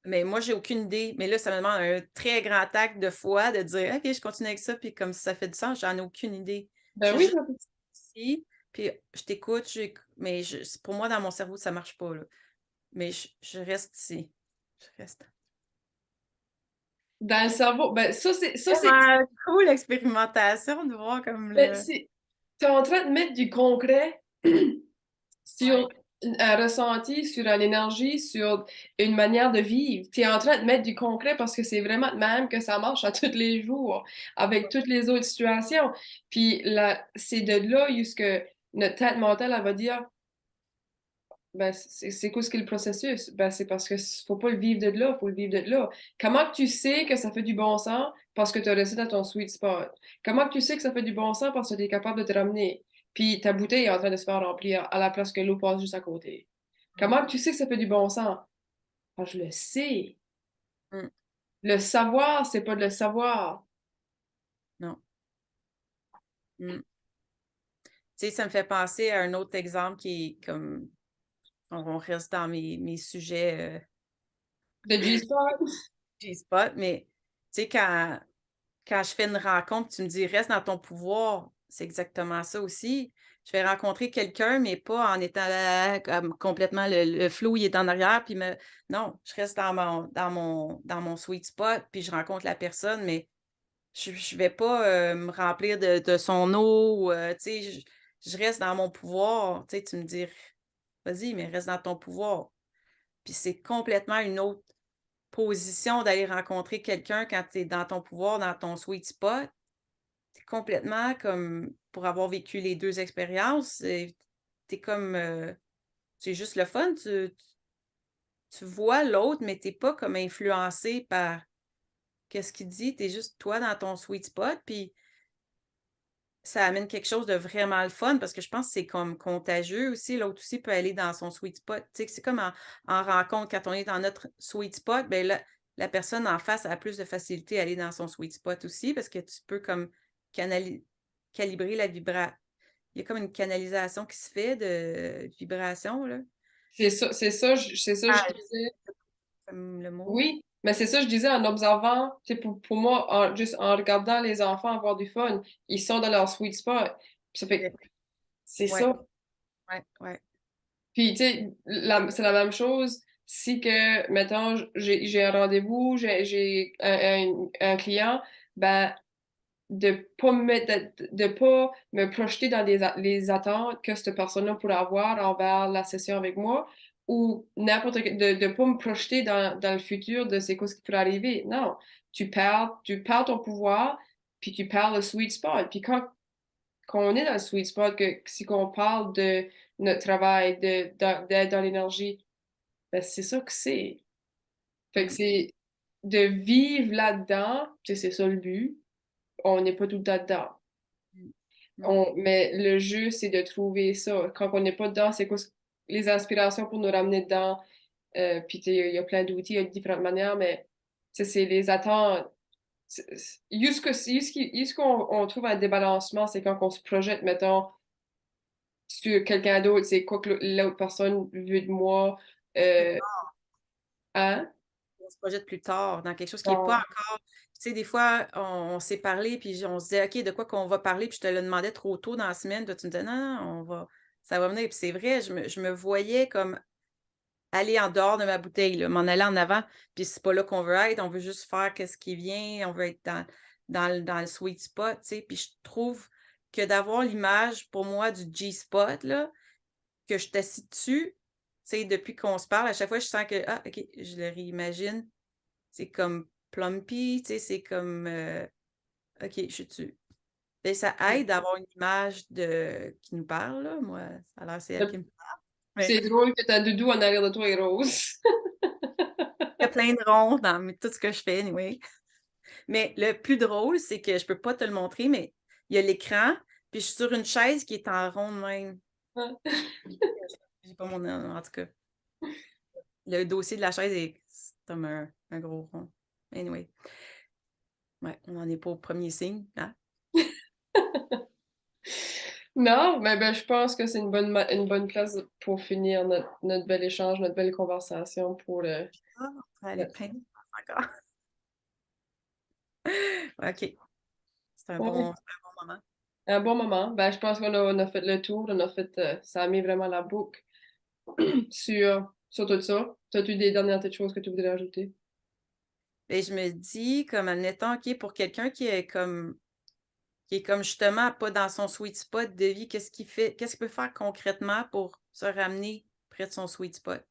mais moi, j'ai aucune idée. Mais là, ça me demande un très grand acte de foi de dire: «OK, je continue avec ça», puis comme si ça fait du sens, j'en ai aucune idée. Je Ben suis oui, juste ici, puis je t'écoute, mais pour moi, dans mon cerveau, ça marche pas, là. Mais je reste ici. Je reste. dans le cerveau, ben Vraiment cool l'expérimentation de voir comme ben, le tu es en train de mettre du concret ouais. sur un ressenti, sur une énergie, sur une manière de vivre. Tu es en train de mettre du concret parce que c'est vraiment de même que ça marche à tous les jours, avec toutes les autres situations. Puis là, c'est de là que notre tête mentale, elle va dire, ben, c'est quoi ce qu'est le processus? Ben, c'est parce que faut pas le vivre de là, faut le vivre de là. Comment que tu sais que ça fait du bon sens? Parce que tu as réussi dans ton sweet spot. Comment que tu sais que ça fait du bon sens? Parce que tu es capable de te ramener. Puis ta bouteille est en train de se faire remplir à la place que l'eau passe juste à côté. Mmh. Comment que tu sais que ça fait du bon sens? Ah, je le sais. Mmh. Le savoir, c'est pas de le savoir. Non. Mmh. Tu sais, ça me fait penser à un autre exemple qui est comme on reste dans mes sujets, De G-spot? G-spot, mais tu sais, quand je fais une rencontre, tu me dis: «Reste dans ton pouvoir», c'est exactement ça aussi. Je vais rencontrer quelqu'un, mais pas en étant là, comme complètement le flou, il est en arrière, puis non, je reste dans mon sweet spot, puis je rencontre la personne, mais je vais pas, me remplir de son eau ou, tu sais, je reste dans mon pouvoir. Tu sais, tu me dis: «Vas-y, mais reste dans ton pouvoir». Puis c'est complètement une autre position d'aller rencontrer quelqu'un quand tu es dans ton pouvoir, dans ton sweet spot. Tu complètement comme pour avoir vécu les 2 expériences, tu comme, c'est juste le fun. Tu vois l'autre, mais tu pas comme influencé par qu'est-ce qu'il dit. Tu es juste toi dans ton sweet spot, puis ça amène quelque chose de vraiment le fun parce que je pense que c'est comme contagieux aussi. L'autre aussi peut aller dans son sweet spot. Tu sais, c'est comme en rencontre, quand on est dans notre sweet spot, ben là, la personne en face a plus de facilité à aller dans son sweet spot aussi parce que tu peux comme calibrer la vibra. Il y a comme une canalisation qui se fait de vibration, là. C'est ça, Ah, je je sais disais. pas comme le mot. Oui, mais c'est ça, je disais en observant, tu sais, pour moi, juste en regardant les enfants avoir du fun, ils sont dans leur sweet spot. Ça fait, OK. c'est Ouais, ça. ouais, ouais. Puis, tu sais, c'est la même chose si que, mettons, j'ai un rendez-vous, j'ai un client, ben, de pas me mettre, de pas me projeter dans les attentes que cette personne-là pourrait avoir envers la session avec moi ou n'importe de pas me projeter dans le futur de c'est quoi ce qui pourrait arriver. Non, tu perds ton pouvoir, puis tu perds le sweet spot. Puis quand on est dans le sweet spot, si qu'on parle de notre travail, d'être dans l'énergie, ben c'est ça que c'est. Fait que Mmh. c'est de vivre là-dedans, tu sais, c'est ça le but. On n'est pas tout le temps dedans. Mmh. Mmh. Mais le jeu, c'est de trouver ça. Quand on n'est pas dedans, c'est quoi les inspirations pour nous ramener dedans? Puis tu sais, il y a plein d'outils, il y a différentes manières, mais tu sais, c'est les attentes. Jusqu'on on trouve un débalancement, c'est quand on se projette, mettons, sur quelqu'un d'autre, c'est quoi que l'autre personne veut de moi. Plus Euh, tard, hein? on se projette plus tard dans quelque chose qui est pas Non. encore tu sais, des fois, on s'est parlé, puis on se disait: «OK, de quoi qu'on va parler?» puis je te le demandais trop tôt dans la semaine, toi, tu me disais: «Non, non, ça va venir». Puis c'est vrai, je me voyais comme aller en dehors de ma bouteille, là, m'en aller en avant, puis c'est pas là qu'on veut être, on veut juste faire qu'est-ce qui vient, on veut être dans le sweet spot, tu sais? Puis je trouve que d'avoir l'image, pour moi, du G-spot, là, que je t'assis dessus, tu sais, depuis qu'on se parle, à chaque fois, je sens que: «Ah, OK», je le réimagine, c'est comme plumpy, tu sais, c'est comme, OK, je suis dessus. Et ça aide d'avoir une image qui nous parle, là. Moi, ça a l'air c'est elle qui me parle, mais C'est drôle que ta doudou en arrière de toi est rose. il y a plein de ronds dans tout ce que je fais anyway. Mais le plus drôle, c'est que je peux pas te le montrer, mais il y a l'écran, puis je suis sur une chaise qui est en rond de même. J'ai pas mon en tout cas. Le dossier de la chaise est comme un gros rond. Anyway. Ouais, on n'en est pas au premier signe, hein? Non, mais ben, je pense que c'est une bonne place pour finir notre bel échange, notre belle conversation pour Ah, ça allait le- plein de temps encore. OK. Ouais, C'est un bon moment. un bon moment. Ben, je pense on a fait le tour, on a fait, ça a mis vraiment la boucle sur tout ça. T'as-tu des dernières petites choses que tu voudrais ajouter? Et je me dis, comme admettons, OK, pour quelqu'un qui est comme justement pas dans son sweet spot de vie, qu'est-ce qu'il peut faire concrètement pour se ramener près de son sweet spot?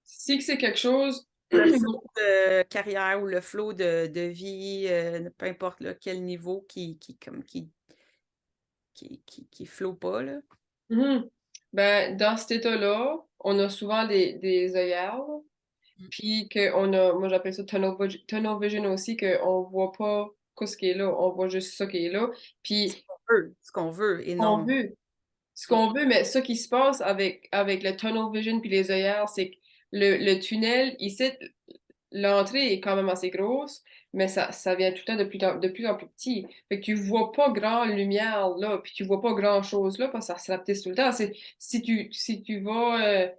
Si que c'est quelque chose, Le flow de carrière ou le flow de vie, peu importe là, quel niveau qui flow pas, là. Mhm. Ben, dans cet état-là, on a souvent des œillères, Mmh. puis moi j'appelle ça tunnel vision aussi, qu'on voit pas ce qui est là, on voit juste ça qui est là. Puis Ce qu'on veut et on non. veut ce Mmh. qu'on veut, mais ce qui se passe avec le tunnel vision puis les œillères, c'est que le tunnel, ici, l'entrée est quand même assez grosse, mais ça vient tout le temps de plus en plus petit. Fait que tu vois pas grand lumière là, puis tu vois pas grand-chose là, parce que ça se rapetisse tout le temps. Si tu vas,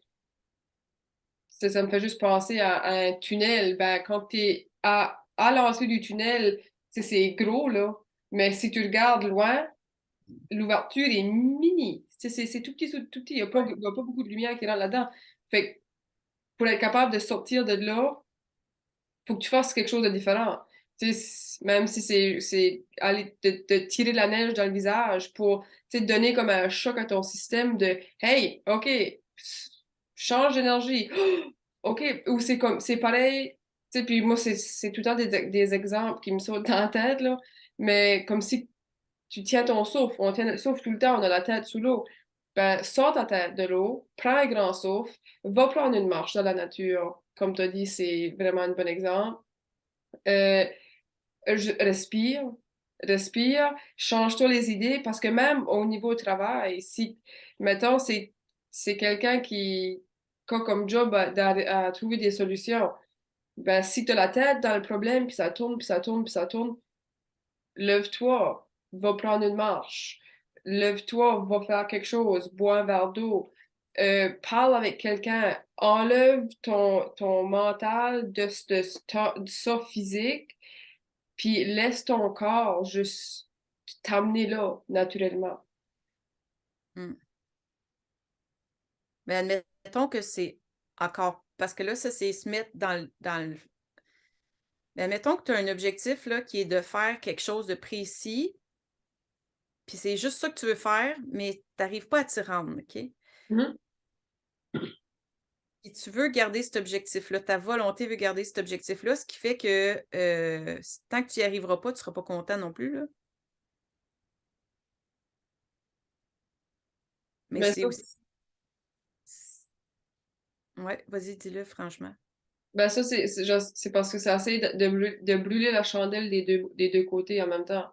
ça me fait juste penser à un tunnel, ben quand t'es à l'entrée du tunnel, c'est gros là, mais si tu regardes loin, l'ouverture est mini. C'est tout petit. Il y a pas beaucoup de lumière qui rentre là-dedans. Fait que pour être capable de sortir de là, faut que tu fasses quelque chose de différent. Même si c'est aller te tirer de la neige dans le visage pour donner comme un choc à ton système de Hey, OK, change d'énergie. OK, ou c'est comme c'est pareil. Puis moi, c'est tout le temps des exemples qui me sautent dans la tête, là. Mais comme si tu tiens ton souffle, on tient le souffle tout le temps, on a la tête sous l'eau. Ben, sors ta tête de l'eau, prends un grand souffle, va prendre une marche dans la nature. Comme tu as dit, c'est vraiment un bon exemple. Euh, respire, respire, change-toi les idées, parce que même au niveau du travail, si, mettons, c'est quelqu'un qui a comme job à trouver des solutions, ben, si tu as la tête dans le problème, puis ça tourne, puis ça tourne, puis ça tourne, lève-toi, va prendre une marche. Lève-toi, va faire quelque chose, bois un verre d'eau. Parle avec quelqu'un. Enlève ton mental de ça physique, puis laisse ton corps juste t'amener là, naturellement. Mmh. Mais admettons que c'est encore parce que là, ça, c'est se mettre dans le mais admettons que tu as un objectif là, qui est de faire quelque chose de précis, puis c'est juste ça que tu veux faire, mais tu arrives pas à t'y rendre, OK? Mhm. Puis tu veux garder cet objectif-là, ta volonté veut garder cet objectif-là, ce qui fait que, tant que tu y arriveras pas, tu seras pas content non plus, là. Mais Ben c'est ça, aussi ouais, vas-y, dis-le franchement. c'est parce que c'est assez de brûler la chandelle des deux côtés en même temps.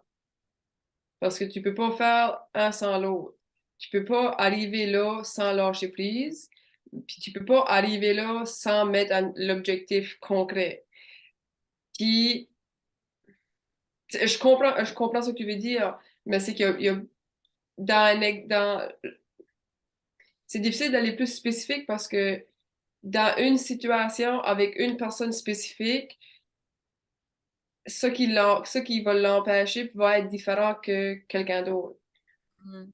Parce que tu peux pas faire un sans l'autre. Tu peux pas arriver là sans lâcher prise, puis tu peux pas arriver là sans mettre l'objectif concret. Puis, je comprends ce que tu veux dire, mais c'est qu'il y a dans, c'est difficile d'aller plus spécifique parce que dans une situation avec une personne spécifique, ce qui va l'empêcher va être différent que quelqu'un d'autre. Mmh.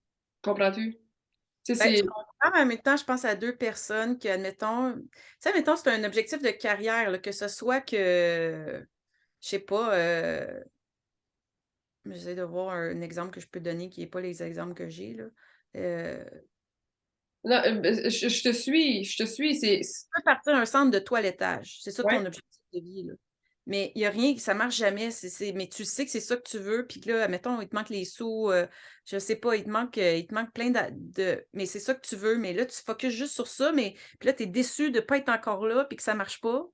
Comprends-tu? Tu sais, Ben, je c'est. comprends, mais en même temps, je pense à 2 personnes qui, admettons tu sais, admettons, c'est un objectif de carrière, là, que ce soit que, je sais pas, j'essaie de voir un exemple que je peux donner qui est pas les exemples que j'ai, là. Tu Non, je te suis, peux partir un centre de toilettage, c'est ça ton ouais. objectif de vie, là. Mais il y a rien ça marche jamais, mais tu sais que c'est ça que tu veux, puis que là, admettons, il te manque les sous, je sais pas, il te manque plein mais c'est ça que tu veux, mais là, tu focuses juste sur ça, mais puis là, tu es déçu de pas être encore là, puis que ça marche pas.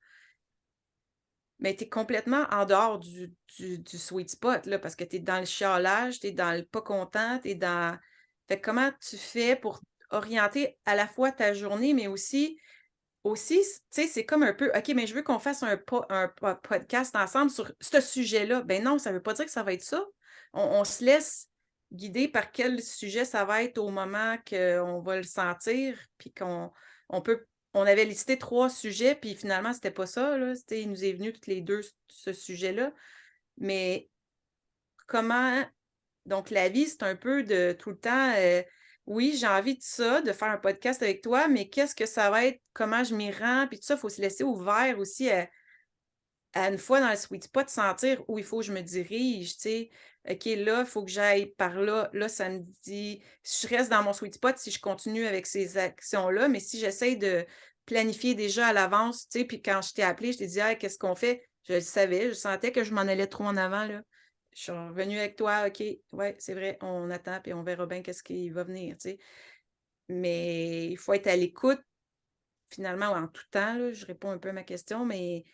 Mais tu es complètement en dehors du sweet spot, là, parce que tu es dans le chialage, tu es dans le pas content, tu es dans fait que comment tu fais pour orienter à la fois ta journée, mais aussi aussi, tu sais, c'est comme un peu, OK, mais je veux qu'on fasse un podcast ensemble sur ce sujet-là. Ben non, ça veut pas dire que ça va être ça. On se laisse guider par quel sujet ça va être au moment qu'on va le sentir, puis on peut on avait listé 3 sujets, puis finalement, c'était pas ça, là. C'était il nous est venu toutes les 2 ce sujet-là. Mais comment donc la vie, c'est un peu de tout le temps, oui, j'ai envie de ça, de faire un podcast avec toi, mais qu'est-ce que ça va être? Comment je m'y rends? Puis tout ça, il faut se laisser ouvert aussi à une fois dans le sweet spot, sentir où il faut que je me dirige, tu sais. OK, là, il faut que j'aille par là. Là, ça me dit si je reste dans mon sweet spot, si je continue avec ces actions-là, mais si j'essaie de planifier déjà à l'avance, tu sais, puis quand je t'ai appelé, je t'ai dit: «Hey, qu'est-ce qu'on fait?» Je le savais, je sentais que je m'en allais trop en avant, là. Je suis revenue avec toi, OK, ouais, c'est vrai, on attend, puis on verra bien qu'est-ce qui va venir, tu sais. Mais il faut être à l'écoute, finalement, en tout temps, là. Je réponds un peu à ma question, mais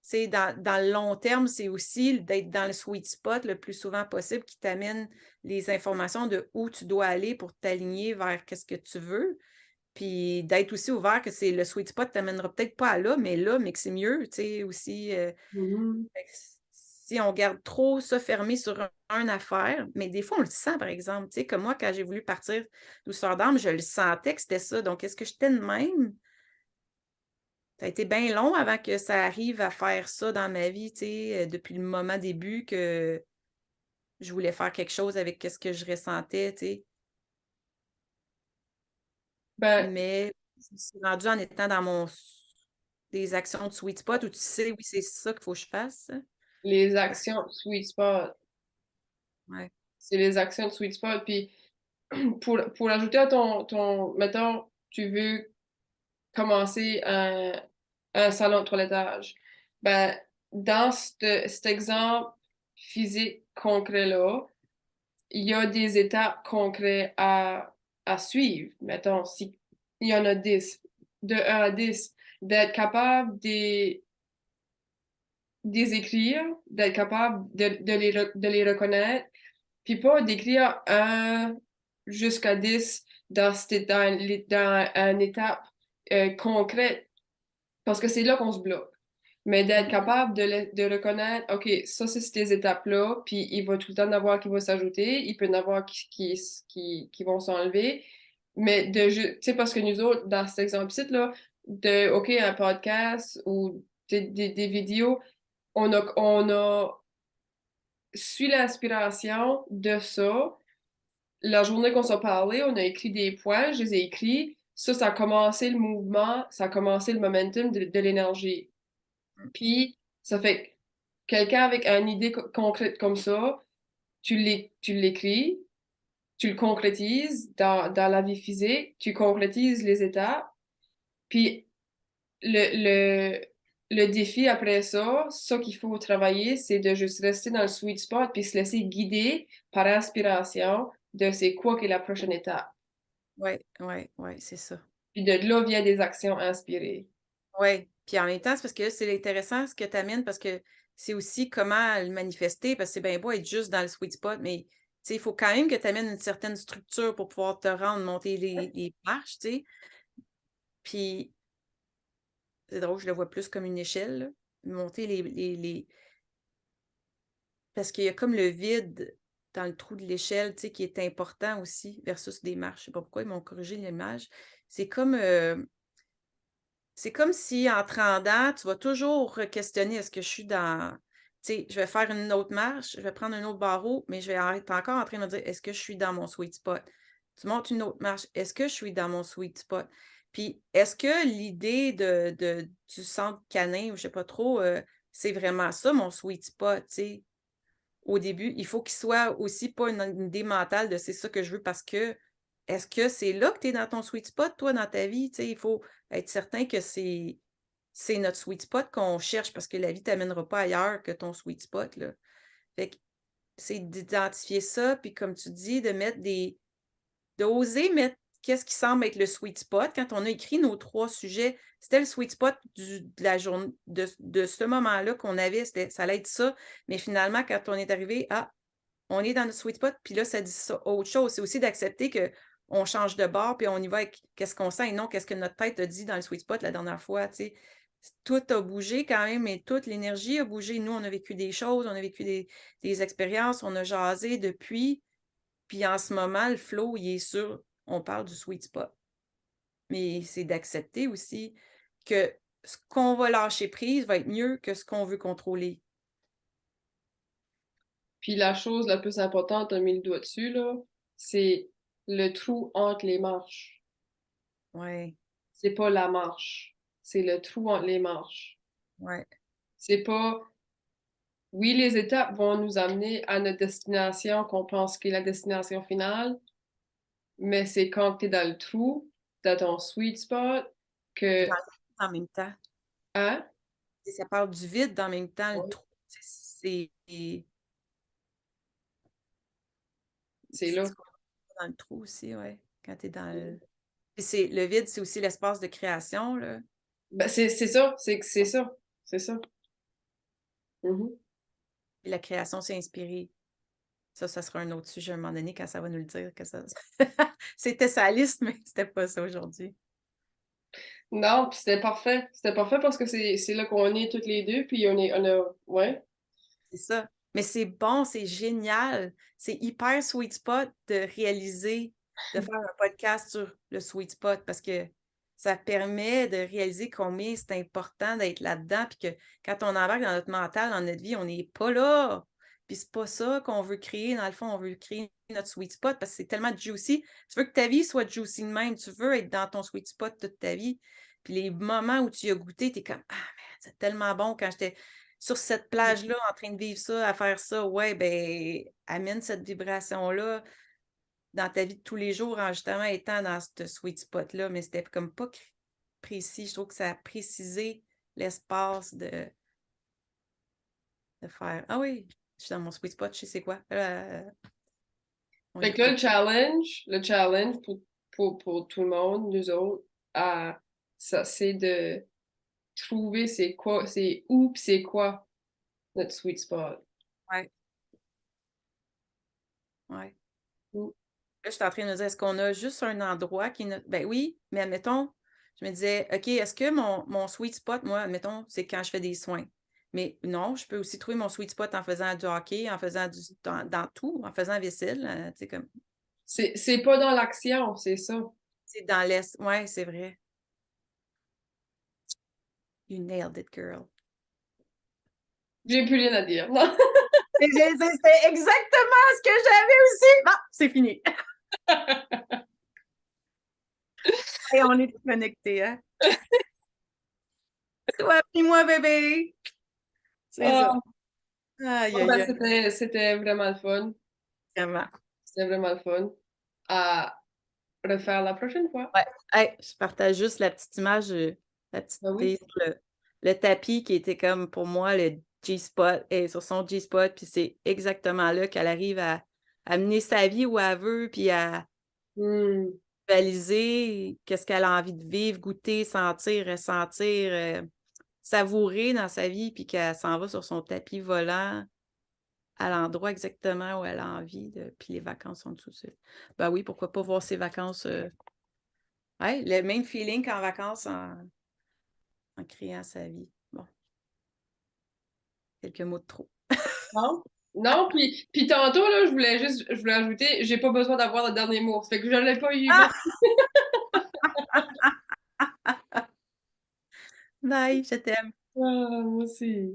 c'est dans le long terme, c'est aussi d'être dans le sweet spot le plus souvent possible qui t'amène les informations de où tu dois aller pour t'aligner vers qu'est-ce que tu veux. Puis d'être aussi ouvert que c'est le sweet spot t'amènera peut-être pas à là, mais que c'est mieux, tu sais, aussi. Mhm. Fait que si on garde trop ça fermé sur une affaire, mais des fois, on le sent, par exemple. Tu sais, comme moi, quand j'ai voulu partir douceur d'âme, je le sentais que c'était ça. Donc, est-ce que j'étais de même? Ça a été bien long avant que ça arrive à faire ça dans ma vie, tu sais, depuis le moment début que je voulais faire quelque chose avec ce que je ressentais, tu sais. Ben, Mais je me suis rendue en étant dans des actions de sweet spot où tu sais, oui, c'est ça qu'il faut que je fasse. les Ouais, actions de sweet spot, ouais, c'est les actions de sweet spot. Puis pour ajouter à mettons, tu veux commencer un salon de toilettage. Ben, dans cet exemple physique concret-là, il y a des étapes concrètes à suivre. Mettons, si il y en a 10, de 1 à 10, d'être capable des écrire, d'être capable de les reconnaître, puis pas d'écrire 1 jusqu'à 10 dans une étape concrète, parce que c'est là qu'on se bloque. Mais d'être mhm, capable de reconnaître, OK, ça, c'est ces étapes-là, puis il va tout le temps en avoir qui vont s'ajouter, il peut y en avoir qui vont s'enlever. Mais tu sais, parce que nous autres, dans cet exemple-ci, là, OK, un podcast ou des vidéos, on a su l'inspiration de ça. La journée qu'on s'est parlé, on a écrit des points, je les ai écrits. Ça a commencé le mouvement, ça a commencé le momentum de l'énergie. Puis, ça fait que quelqu'un avec une idée concrète comme ça, tu l'écris, tu le concrétises dans la vie physique, tu concrétises les étapes, puis le, le défi après ça qu'il faut travailler, c'est de juste rester dans le sweet spot puis se laisser guider par inspiration de c'est quoi qui est la prochaine étape. ouais, ouais, ouais, c'est ça. Puis de là vient des actions inspirées. Ouais, puis en même temps, c'est parce que c'est intéressant ce que tu amènes parce que c'est aussi comment le manifester, parce que c'est bien beau être juste dans le sweet spot, mais tu sais, il faut quand même que tu amènes une certaine structure pour pouvoir te rendre, monter les marches, tu sais. Puis c'est drôle, je le vois plus comme une échelle, là. Monter parce qu'il y a comme le vide dans le trou de l'échelle, tu sais, qui est important aussi versus des marches. Je sais pas pourquoi ils m'ont corrigé l'image. C'est comme, c'est comme si en te rendant, tu vas toujours questionner est-ce que je suis dans tu sais, je vais faire une autre marche, je vais prendre un autre barreau, mais je vais être encore en train de me dire est-ce que je suis dans mon sweet spot? Tu montes une autre marche, est-ce que je suis dans mon sweet spot? Puis est-ce que l'idée du centre canin ou je sais pas trop, c'est vraiment ça mon sweet spot, tu sais? Au début, il faut qu'il soit aussi pas une idée mentale de c'est ça que je veux parce que est-ce que c'est là que tu es dans ton sweet spot, toi, dans ta vie? Tu sais, il faut être certain que c'est notre sweet spot qu'on cherche parce que la vie t'amènera pas ailleurs que ton sweet spot, là. Fait que c'est d'identifier ça, puis comme tu dis, d'oser mettre qu'est-ce qui semble être le sweet spot. Quand on a écrit nos 3 sujets, c'était le sweet spot de la journée de ce moment-là qu'on avait, ça allait être ça. Mais finalement, quand on est arrivé, ah, on est dans notre sweet spot, puis là, ça dit ça autre chose. C'est aussi d'accepter que on change de bord, puis on y va avec qu'est-ce qu'on sent et non qu'est-ce que notre tête a dit dans le sweet spot la dernière fois, tu sais. Tout a bougé quand même, mais toute l'énergie a bougé. Nous, on a vécu des choses, on a vécu des expériences, on a jasé depuis. Puis en ce moment, le flow, il est sur, on parle du sweet spot. Mais c'est d'accepter aussi que ce qu'on va lâcher prise va être mieux que ce qu'on veut contrôler. Puis la chose la plus importante, t'as mis le doigt dessus, là, c'est le trou entre les marches. Ouais, C'est pas la marche. C'est le trou entre les marches. ouais. C'est pas. Oui, les étapes vont nous amener à notre destination qu'on pense qu'est la destination finale, mais c'est quand t'es dans le trou, dans ton sweet spot, C'est que. dans le vide en même temps. Hein? Et ça parle du vide en même temps, le Oui. trou. C'est C'est là. dans le trou aussi, ouais. Quand tu es dans le. Puis le vide, c'est aussi l'espace de création, là. Ben, c'est ça, c'est ça, c'est ça. Mhm. Et la création, c'est inspiré. Ça sera un autre sujet à un moment donné quand ça va nous le dire que ça. C'était sa liste, mais c'était pas ça aujourd'hui. Non, puis c'était parfait. C'était parfait parce que c'est là qu'on est toutes les deux, puis on a, ouais. C'est ça. Mais c'est bon, c'est génial. C'est hyper sweet spot de réaliser, de faire un podcast sur le sweet spot parce que ça permet de réaliser combien c'est important d'être là-dedans, puis que quand on embarque dans notre mental, dans notre vie, on n'est pas là. Puis c'est pas ça qu'on veut créer. Dans le fond, on veut créer notre sweet spot parce que c'est tellement juicy. Tu veux que ta vie soit juicy de même. Tu veux être dans ton sweet spot toute ta vie. Puis les moments où tu y as goûté, tu es comme, ah, man, c'est tellement bon quand j'étais sur cette plage-là, en train de vivre ça, à faire ça, ouais, ben, amène cette vibration-là dans ta vie de tous les jours en justement étant dans ce sweet spot-là, mais c'était comme pas précis. Je trouve que ça a précisé l'espace de faire ah oui, je suis dans mon sweet spot, je sais c'est quoi. On Fait y que là, retourne. le challenge pour tout le monde, nous autres, ça, c'est de trouver c'est quoi, c'est où pis c'est quoi notre sweet spot. Ouais, ouais. Mm. Là, je suis en train de me dire, est-ce qu'on a juste un endroit qui est notre. Ben oui, mais admettons, je me disais, OK, est-ce que mon sweet spot, moi, admettons, c'est quand je fais des soins. Mais non, je peux aussi trouver mon sweet spot en faisant du hockey, en faisant dans tout, en faisant la vaisselle. Tu sais, comme. C'est pas dans l'action, c'est ça. C'est dans l'est. Ouais, c'est vrai. You nailed it, girl. J'ai plus rien à dire. C'était exactement ce que j'avais aussi. Bon, c'est fini. Et on est connectés, hein? Toi puis moi, bébé. C'est ça. Ah, Aïe, bon, aïe, ben, aïe. c'était vraiment le fun. Vraiment. C'était vraiment le fun. À refaire la prochaine fois. Ouais. Hey, je partage juste la petite image, la petite Ben oui. idée sur le tapis qui était comme pour moi le G-spot et sur son G-spot, puis c'est exactement là qu'elle arrive à mener sa vie où elle veut, puis à Hmm. réaliser qu'est-ce qu'elle a envie de vivre, goûter, sentir, ressentir, savourer dans sa vie, puis qu'elle s'en va sur son tapis volant à l'endroit exactement où elle a envie de, puis les vacances sont tout de suite. Ben oui, pourquoi pas voir ses vacances. Ouais, le même feeling qu'en vacances en créant sa vie. Bon, quelques mots de trop. Non? Non, puis tantôt, là, je voulais ajouter, j'ai pas besoin d'avoir le dernier mot. Ça fait que je l'ai pas eu. Ah! Bye, je t'aime. Ah, moi aussi.